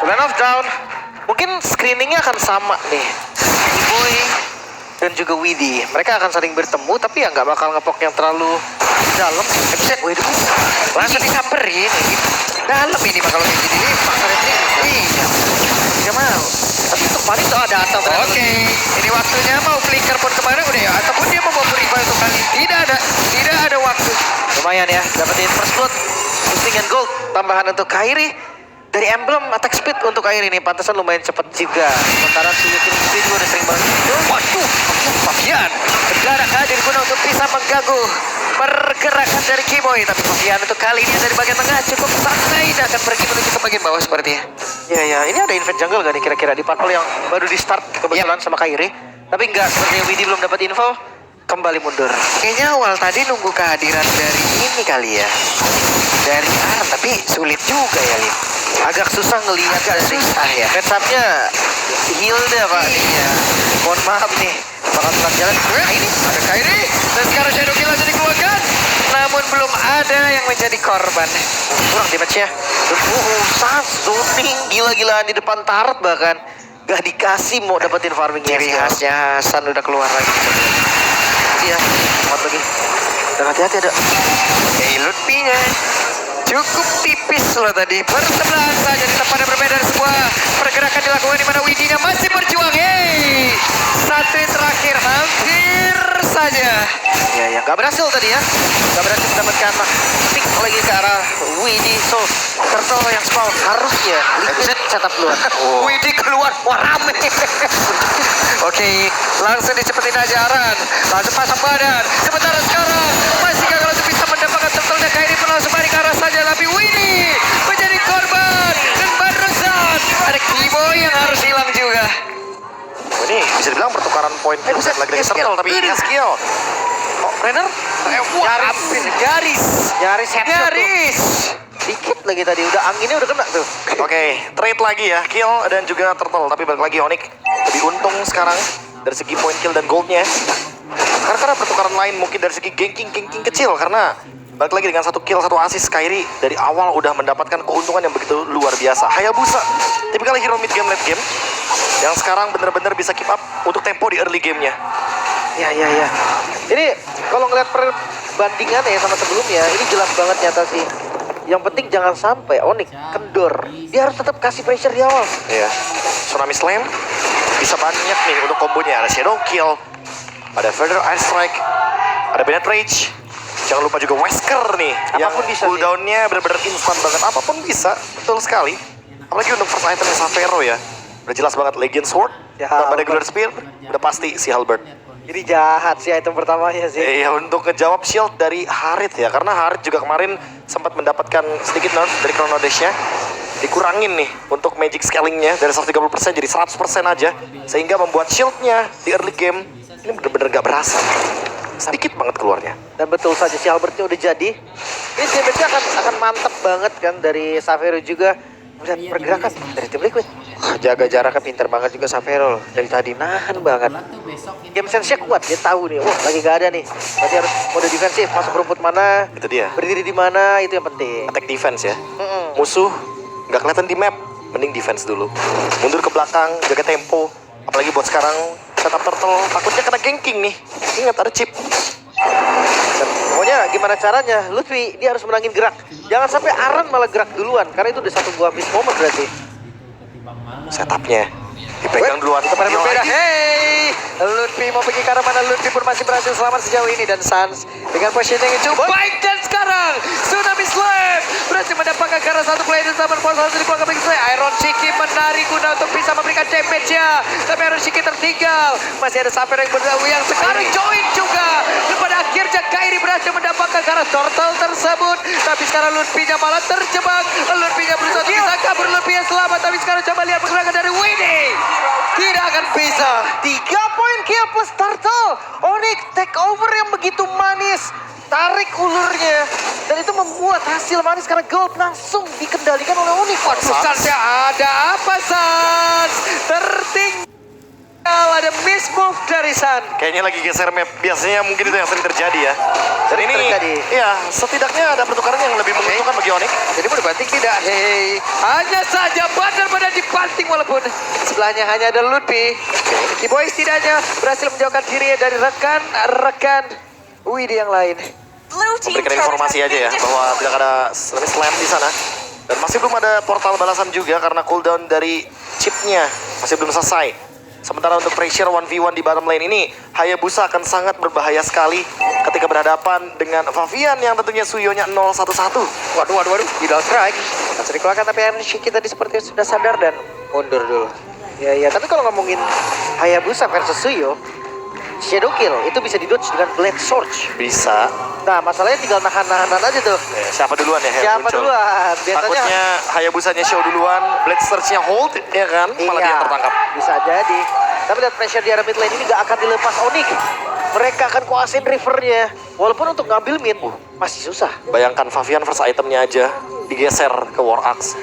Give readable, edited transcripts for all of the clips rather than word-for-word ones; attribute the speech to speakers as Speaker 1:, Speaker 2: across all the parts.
Speaker 1: Land of Down. Mungkin screeningnya akan sama nih. Boy dan juga Widdy. Mereka akan saling bertemu, tapi ya nggak bakal ngepok yang terlalu dalam. Waduh,
Speaker 2: Langsung disamperin. Dalam ini mah kalau kayak gini nih.
Speaker 1: iya. Nggak mau. Tapi untuk panik tuh ada atau
Speaker 2: Oke, ini waktunya mau flicker pun kemana udah ya? Ataupun dia mau purify untuk kali. Tidak ada waktu.
Speaker 1: lumayan ya, dapetin first blood, boosting and gold, tambahan untuk Kairi. Dari emblem attack speed untuk Kairi ini, pantesan lumayan cepet juga. Sementara si Yukin Speed juga udah sering banget itu.
Speaker 2: Waduh, Fabian.
Speaker 1: Bergerak hadir guna untuk bisa mengganggu pergerakan dari Kimoy. Tapi Fabian untuk kali ini dari bagian tengah cukup santai dan akan pergi menuju ke bagian bawah sepertinya. Ya ya, ini ada invade jungle gak nih kira-kira di Purple yang baru di start kebetulan sama Kairi. Tapi enggak, sepertinya Widdy belum dapat info. Kembali mundur.
Speaker 2: Kayaknya awal tadi nunggu kehadiran dari ini kali ya. Dari Aran, tapi sulit juga ya, Lin.
Speaker 1: Agak susah ngelihat dari
Speaker 2: ya.
Speaker 1: heads up-nya Hilda pak.
Speaker 2: Iya.
Speaker 1: Mohon maaf nih, bakal telat jalan.
Speaker 2: Ini ada Kairi. Dan sekarang Shadow Kill langsung dikeluarkan. Namun belum ada yang menjadi korban.
Speaker 1: Kurang damage-nya. Sangat zoning gila-gilaan di depan turret bahkan. Gak dikasih mau dapetin farming
Speaker 2: Ciri khasnya Hasan udah keluar lagi.
Speaker 1: Iya, kuat lagi. Dan hati-hati ada.
Speaker 2: Oke, Lutfi-nya cukup tipis loh tadi. Bersebelahan saja di tempat yang berbeda. Sebuah pergerakan dilakukan di mana Widdy-nya masih berjuang. Hey, satu yang terakhir hampir saja.
Speaker 1: Ya, ya, gak berhasil tadi ya. Gak berhasil mendapatkan pick lagi ke arah Widdy. So, Turtle yang spawn harusnya Liquid setup duluan.
Speaker 2: Widdy keluar, wah rame. Oke, langsung dicepetin aja Aran. Langsung pasang badan. Sementara sekarang masih gagal untuk bisa mendapatkan turtle-nya. Kairi pun langsung balik ke arah saja. Tapi Widdy menjadi korban. Dan barusan ada Kimoy yang harus hilang juga.
Speaker 1: Ini bisa dibilang pertukaran poin
Speaker 2: buset,
Speaker 1: lagi dari
Speaker 2: skill.
Speaker 1: Turtle tapi ini skill. Oh, Renner? Nyaris headshot tuh.
Speaker 2: Nyaris.
Speaker 1: Dikit lagi tadi, udah anginnya udah kena tuh. Oke, trade lagi ya, kill dan juga turtle. Tapi balik lagi Onyx lebih untung sekarang dari segi point kill dan goldnya. Karena pertukaran lain mungkin dari segi ganking kecil. Karena balik lagi dengan 1 kill 1 assist, Kairi dari awal udah mendapatkan keuntungan yang begitu luar biasa. Hayabusa, tipikal hero mid game late game yang sekarang bener-bener bisa keep up untuk tempo di early gamenya. Ya. Ini kalau ngeliat perbandingan ya sama sebelumnya, ini jelas banget nyata sih. Yang penting jangan sampai Onyx kendor. Dia harus tetap kasih pressure di awal. Iya. Tsunami Slam bisa banyak nih untuk kombonya. Ada Shadow Kill, ada Further Air Strike, ada Bennett Rage. Jangan lupa juga Wesker nih. Apapun bisa. Cooldown-nya bener-bener instan banget. Apapun bisa, betul sekali. Apalagi untuk first itemnya Savero ya. Udah jelas banget Legion Sword, tambah Regular Spear, udah pasti si Halberd. Jadi jahat sih item pertamanya sih. Iya, untuk ngejawab shield dari Harit ya. Karena Harit juga kemarin sempat mendapatkan sedikit nerf dari Chrono Dash-nya. Dikurangin nih untuk magic scalingnya dari 130% jadi 100% aja. Sehingga membuat shieldnya di early game ini bener-bener gak berasa. Sedikit banget keluarnya. Dan betul saja si Halbertnya udah jadi. Ini damage-nya akan mantep banget kan dari Savero juga. Melihat pergerakan dari tim Liquid. Jaga jaraknya pintar banget juga Savero loh. Dari tadi nahan banget. Game sense-nya kuat, dia tahu nih. Wah, lagi gak ada nih. Berarti harus mode defensif, masuk rumput mana, itu dia. Berdiri di mana, itu yang penting. Attack defense ya. Musuh nggak kelihatan di map, mending defense dulu. Mundur ke belakang, jaga tempo. Apalagi buat sekarang setup turtle, takutnya kena ganking nih. Ingat ada chip. Dan pokoknya gimana caranya, Lutfi dia harus menangin gerak. Jangan sampai Aran malah gerak duluan, karena itu udah satu buah miss moment berarti. Setupnya dipegang duluan.
Speaker 2: Teman berbeda. Hey, Lutfi mau pergi ke arah mana? Lutfi pun masih berhasil selamat sejauh ini. Dan Sans dengan positioning yang cukup baik. Dan sekarang Tsunami Slam berhasil mendapatkan ke arah satu player di taman pos. Langsung dikeluarkan bagi saya. Iron Shiki menarik guna untuk bisa memberikan damage-nya. Tapi Iron Shiki tertinggal. Masih ada Savero yang sekarang join juga. Dan pada akhirnya Kairi berhasil mendapatkan ke arah turtle tersebut. Tapi sekarang Lutfi-nya malah terjebak. Lutfi-nya berusaha untuk bisa kabur. Lutfi-nya selamat. Tapi sekarang coba lihat pergerakan dari Widdy. Tidak akan bisa.
Speaker 1: 3 poin kill plus turtle. Onyx take over yang begitu manis. Tarik ulurnya. Dan itu membuat hasil manis karena gold langsung dikendalikan oleh Onyx.
Speaker 2: Sansnya ada apa Sans? Tertinggal. Ada miss move dari San.
Speaker 1: Kayaknya lagi geser map. Biasanya mungkin itu yang sering terjadi ya. Dan ini ya setidaknya ada pertukaran yang lebih menguntungkan bagi Onyx.
Speaker 2: Jadi mau dibanting tidak? Hei, hanya saja badan dibanting walaupun sebelahnya hanya ada Lutfi. Kiboy setidaknya berhasil menjauhkan diri dari rekan-rekan Widi yang lain.
Speaker 1: Memberikan informasi aja ya bahwa tidak ada Tsunami Slam di sana. Dan masih belum ada portal balasan juga karena cooldown dari chipnya masih belum selesai. Sementara untuk pressure 1v1 di bottom lane ini, Hayabusa akan sangat berbahaya sekali ketika berhadapan dengan Favian yang tentunya Suyonya 011.
Speaker 2: Waduh. Tidak strike. Langsung dikeluarkan tapi Shiki tadi sepertinya sudah sadar dan mundur dulu. Ya, tapi kalau ngomongin Hayabusa versus Suyo, Shadow Kill itu bisa di-dodge dengan Blade Surge.
Speaker 1: Bisa.
Speaker 2: Nah, masalahnya tinggal nahan-nahan aja tuh.
Speaker 1: Siapa duluan ya yang
Speaker 2: Siapa
Speaker 1: muncul?
Speaker 2: duluan? Biasanya
Speaker 1: Takutnya Hayabusanya show duluan, Blade Surge-nya hold, ya kan? Malah dia yang tertangkap.
Speaker 2: Bisa jadi. Tapi lihat pressure di area mid lane ini gak akan dilepas Onyx. Mereka akan kuasain rivernya. Walaupun untuk ngambil mid, masih susah.
Speaker 1: Bayangkan Favian first itemnya aja digeser ke War Axe.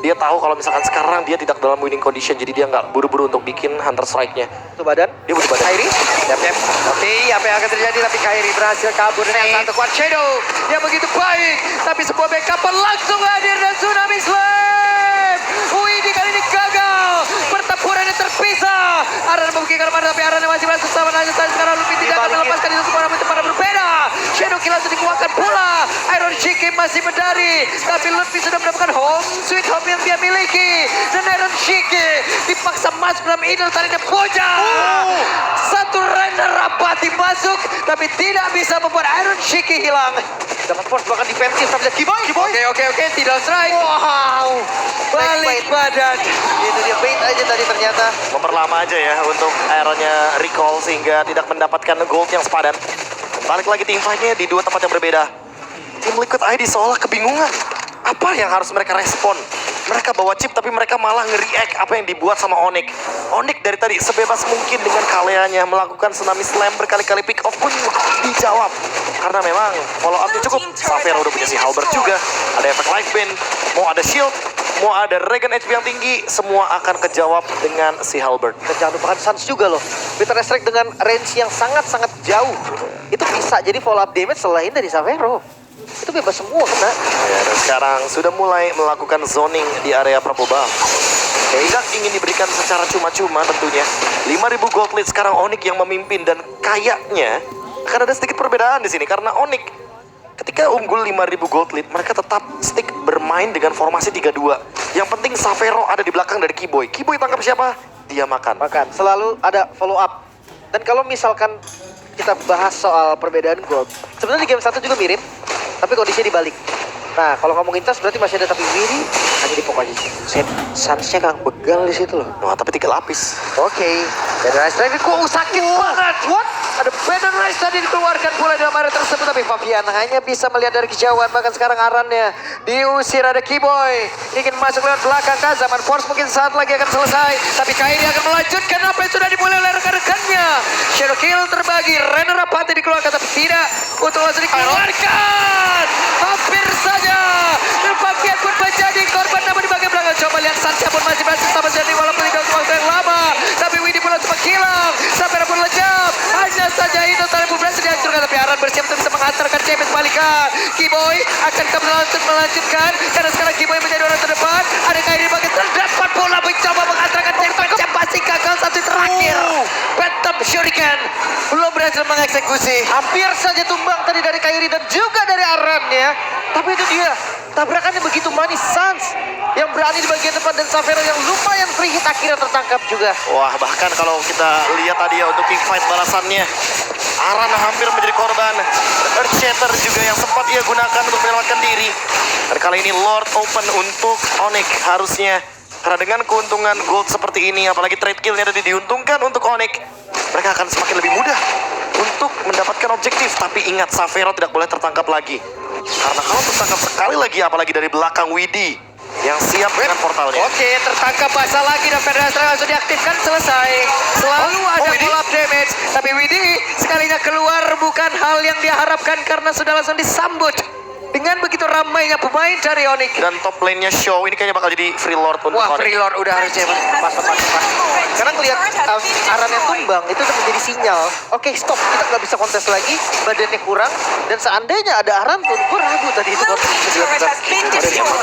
Speaker 1: Dia tahu kalau misalkan sekarang dia tidak dalam winning condition, jadi dia nggak buru-buru untuk bikin Hunter Strike-nya.
Speaker 2: Itu badan.
Speaker 1: Dia butuh badan.
Speaker 2: Kairi. Yap. Tapi apa yang akan terjadi? Tapi Kairi berhasil kabur dengan satu kuat Shadow. Yang begitu baik. Tapi sebuah backup langsung hadir dan Tsunami Slam. Widi kali ini gagal. Pertempurannya terpisah. Aran membuka armada tapi Aran masih berhasil sama saja. Sekarang Luffy tidak akan melepaskan itu semua namun tempat berbeda. Shadow Kill langsung dikeluarkan pula. Iron Shiki masih berdari. Tapi Luffy sudah mendapatkan home sweet home yang dia miliki. Dan Iron Shiki dipaksa masuk dalam idol talinya Boja. Satu runner Rapati masuk. Tapi tidak bisa membuat Iron Shiki hilang. Dapat force bahkan defensif tapi Kiboy. Oke, tidak strike. Wow. Balik badan. Itu dia bait aja tadi ternyata.
Speaker 1: Memperlama aja ya untuk aeronya recall sehingga tidak mendapatkan gold yang sepadan. Balik lagi tim fight-nya di dua tempat yang berbeda. Tim Liquid ID seolah kebingungan. Apa yang harus mereka respon? Mereka bawa chip tapi mereka malah nge-react apa yang dibuat sama Onyx. Onyx dari tadi sebebas mungkin dengan kaleanya melakukan Tsunami Slam berkali-kali pick off pun dijawab. Karena memang follow up-nya cukup. Xavier udah punya si Halberd juga. Ada efek life band, mau ada shield, mau ada Regen HP yang tinggi, semua akan kejawab dengan si Halberd.
Speaker 2: Dan jangan lupakan Sans juga loh. Bitter Strike dengan range yang sangat-sangat jauh. Itu bisa jadi follow up damage selain dari Savero. Itu bebas semua kena.
Speaker 1: Ya, dan sekarang sudah mulai melakukan zoning di area purple buff. Tidak ingin diberikan secara cuma-cuma tentunya. 5.000 gold lead sekarang Onyx yang memimpin dan kayaknya akan ada sedikit perbedaan di sini karena Onyx ketika unggul 5.000 gold lead mereka tetap stick bermain dengan formasi 3-2. Yang penting Savero ada di belakang dari Kiboy. Kiboy tangkap siapa? Dia makan.
Speaker 2: Selalu ada follow up. Dan kalau misalkan kita bahas soal perbedaan gold, sebenarnya di game 1 juga mirip, tapi kondisinya dibalik. Nah, kalau ngomongin tas berarti masih ada tapi Widi hanya di pokoknya. Sansnya kang begal di situ loh.
Speaker 1: Wah, tapi 3 lapis.
Speaker 2: Oke. Banner Rise tadi kok sakit banget. What? Ada Banner Rise tadi dikeluarkan pula dalam area tersebut tapi Favian hanya bisa melihat dari kejauhan. Bahkan sekarang Arannya diusir ada Kiboy. Ingin masuk lewat belakang kah? Zaman Force mungkin saat lagi akan selesai. Tapi Kairi akan melanjutkan apa yang sudah dimulai oleh rekan-rekannya. Shadow Kill terbagi. Renner Rapati dikeluarkan tapi tidak untuk langsung dikeluarkan. Hampir saja. Dan Favian pun menjadi korban namun di bagian belakang. Coba lihat Sancha pun masih sama jadi walaupun tidak untuk waktu yang lama. Tapi Widi pun langsung menghilang. Sampai pun lejap. Hanya saja itu tali pun berhasil dihancurkan. Tapi Aran bersiap untuk bisa menghantarkan CP balikan. Kiboy akan melanjutkan. Karena sekarang Kiboy menjadi orang terdepan. Ada Kairi di bagian terdepan pula mencoba menghantarkan CP. Masih gagal satu terakhir. Phantom Shuriken belum berhasil mengeksekusi. Hampir saja tumbang tadi dari Kairi dan juga dari Aran ya. Tapi itu dia. Tabrakannya begitu manis. Sans yang berani di bagian depan dan Savero yang lumayan free hit akhirnya tertangkap juga.
Speaker 1: Wah, bahkan kalau kita lihat tadi ya untuk team fight balasannya, Aran hampir menjadi korban. Earthshatter juga yang sempat ia gunakan untuk menyelamatkan diri. Dan kali ini Lord open untuk Onyx harusnya. Karena dengan keuntungan gold seperti ini, apalagi trade kill-nya tadi diuntungkan untuk Onyx, mereka akan semakin lebih mudah untuk mendapatkan objektif. Tapi ingat, Savero tidak boleh tertangkap lagi. Karena kalau tertangkap sekali lagi, apalagi dari belakang Widi yang siap dengan portalnya.
Speaker 2: Oke, tertangkap basah lagi dan Federasi langsung diaktifkan, selesai. Selalu ada pull up damage. Tapi Widi sekalinya keluar bukan hal yang diharapkan karena sudah langsung disambut dengan begitu begitu ramainya pemain dari Onyx.
Speaker 1: Dan top lane-nya Show ini kayaknya bakal jadi free lord untuk
Speaker 2: Wah,
Speaker 1: Onyx.
Speaker 2: Free Lord udah harusnya pas. Karena ngeliat Arannya tumbang itu udah menjadi sinyal. Oke, stop, kita nggak bisa kontes lagi, badannya kurang, dan seandainya ada Aran pun, gue ragu tadi itu kontes bisa dilakukan.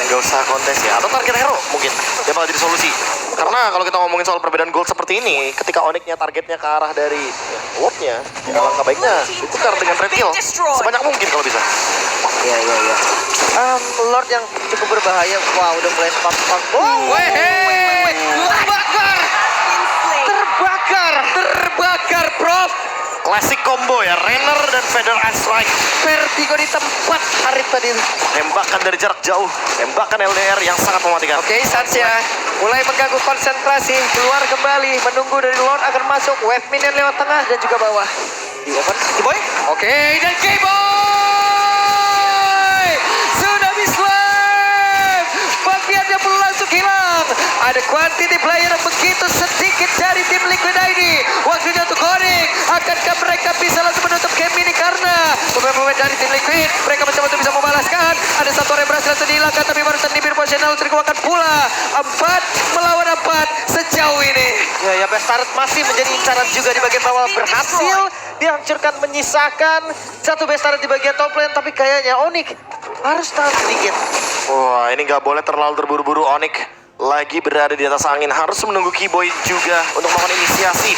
Speaker 1: Gak usah kontes ya, atau target hero mungkin dia bakal jadi solusi. Karena kalau kita ngomongin soal perbedaan gold seperti ini, ketika Onyx-nya targetnya ke arah dari Lord-nya, ya alangkah baiknya ditukar dengan red kill sebanyak mungkin kalau bisa.
Speaker 2: Iya. Lord yang cukup berbahaya. Wah, udah mulai spam. Terbakar, Prof.
Speaker 1: Klasik combo ya, Rainer dan Feather Ice Strike.
Speaker 2: Vertigo di tempat Harit tadi.
Speaker 1: Tembakan dari jarak jauh, tembakan LDR yang sangat mematikan.
Speaker 2: Oke, Sansia mulai mengganggu konsentrasi, keluar kembali, menunggu dari Lord akan masuk, wave minion lewat tengah dan juga bawah. Di open, Keyboy. Oke, dan Keyboy! Tsunami Slam! Bagiannya pun langsung hilang. Ada quantity player yang begitu sedikit dari tim Liquid ID. Waktunya untuk Onyx. Akankah mereka bisa langsung menutup game ini karena pemain-pemain dari tim Liquid mereka mencoba untuk bisa membalaskan. Ada satu orang yang berhasil langsung dihilangkan, tapi barusan di positional terkeluarkan pula. 4 melawan 4 sejauh ini. Ya, Bestart masih menjadi incaran juga di bagian bawah, berhasil dihancurkan, menyisakan satu Bestart di bagian top lane, tapi kayaknya Onyx harus tahan sedikit.
Speaker 1: Wah, ini nggak boleh terlalu terburu-buru. Onyx lagi berada di atas angin, harus menunggu Keyboy juga untuk melakukan inisiasi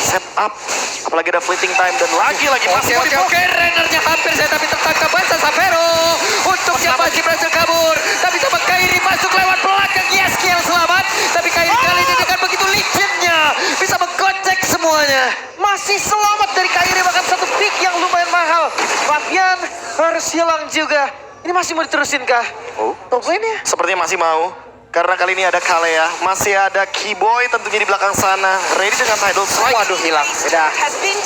Speaker 1: setup, apalagi ada fleeting time dan lagi-lagi masih
Speaker 2: Oke, Rainernya hampir saya tapi tertangkap basah Savero untuk siapa sih berhasil kabur, tapi sama Kairi masuk lewat belakang. Yes, kill selamat, tapi Kairi kali ini dengan begitu licinnya bisa menggocek semuanya. Masih selamat dari Kairi, bahkan satu pick yang lumayan mahal. Fabian harus hilang juga. Ini masih mau diterusin kah?
Speaker 1: Oh,
Speaker 2: Top lane ya?
Speaker 1: sepertinya masih mau. Karena kali ini ada Kalea, masih ada Keyboy tentunya di belakang sana. Ready dengan Tidal Strike.
Speaker 2: Waduh, hilang. Udah.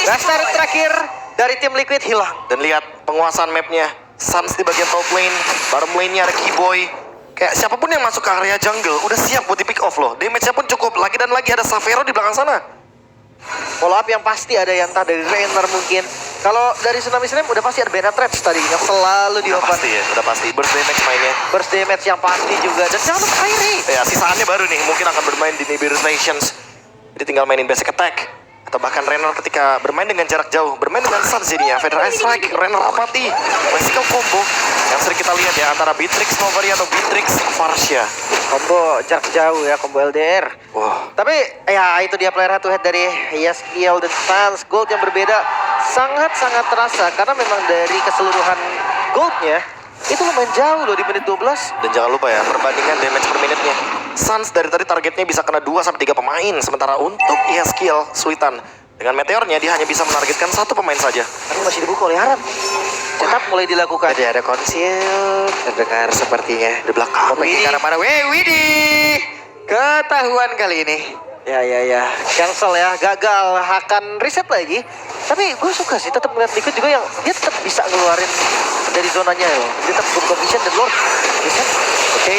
Speaker 2: Dasar terakhir dari tim Liquid hilang.
Speaker 1: Dan lihat penguasaan mapnya. Suns di bagian top lane, bottom lane-nya ada Keyboy. Kayak siapapun yang masuk ke area jungle, udah siap buat di pick off loh. Damage-nya pun cukup, lagi dan lagi ada Savero di belakang sana.
Speaker 2: Follow up yang pasti ada yang entah dari Rainer mungkin. Kalau dari Tsunami Slam udah pasti ada Bena Traps tadi yang selalu
Speaker 1: Udah
Speaker 2: diopen.
Speaker 1: pasti ya, udah pasti. Burst damage mainnya.
Speaker 2: Burst damage yang pasti juga. Dan jangan lupa Kairi.
Speaker 1: Ya, sisaannya baru nih, mungkin akan bermain di Nibiru Nations. Jadi tinggal mainin basic attack. Atau bahkan Rainer ketika bermain dengan jarak jauh, bermain dengan Suns jadinya. Feather Ice Strike, Rainer apati. Classical combo yang sering kita lihat ya, antara Beatrix Novari atau Beatrix Varsha.
Speaker 2: Combo jarak jauh ya, combo LDR.
Speaker 1: Wah,
Speaker 2: Tapi ya itu dia player head to head dari Yaskiel dan Suns. Gold yang berbeda sangat-sangat terasa. Karena memang dari keseluruhan goldnya itu lumayan jauh loh di menit 12.
Speaker 1: dan jangan lupa ya, perbandingan damage per menitnya. Suns dari tadi targetnya bisa kena 2-3 pemain. Sementara untuk Yaskiel, Sulitan, dengan meteornya dia hanya bisa menargetkan 1 pemain saja.
Speaker 2: Tapi masih dibuka oleh Haran. Setup mulai dilakukan. Jadi ada konsil terdengar sepertinya
Speaker 1: Di belakang.
Speaker 2: mau pergi ke arah mana? Widih, ketahuan kali ini. Ya, cancel ya, gagal, akan reset lagi. Tapi gue suka sih tetap melihat Liquid juga yang dia tetap bisa ngeluarin dari zonanya loh. Dia tetap good condition dan Lord reset. Oke,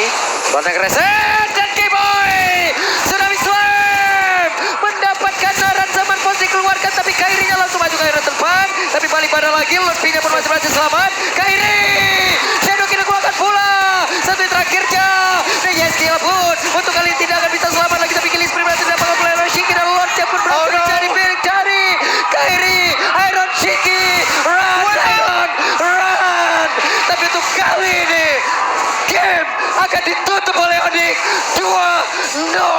Speaker 2: Banteng reset dan Keyboy Tsunami Slam mendapatkan ransaman posisi keluarkan, tapi Kairinya langsung maju ke area depan. Tapi balik pada lagi, Lord Pina pun masih berhasil selamat. Kairi, Shadow King keluarkan pula. Satu yang terakhirnya, dan Yaskiel pun untuk kali ini tidak akan bisa selamat lagi. Tapi Killing Spree berhasil dapatkan oleh Iron Shiki dan Lordnya pun berhasil mencari milik dari Kairi. Iron Shiki, run. Tapi untuk kali ini game akan ditutup oleh Onyx 2-0.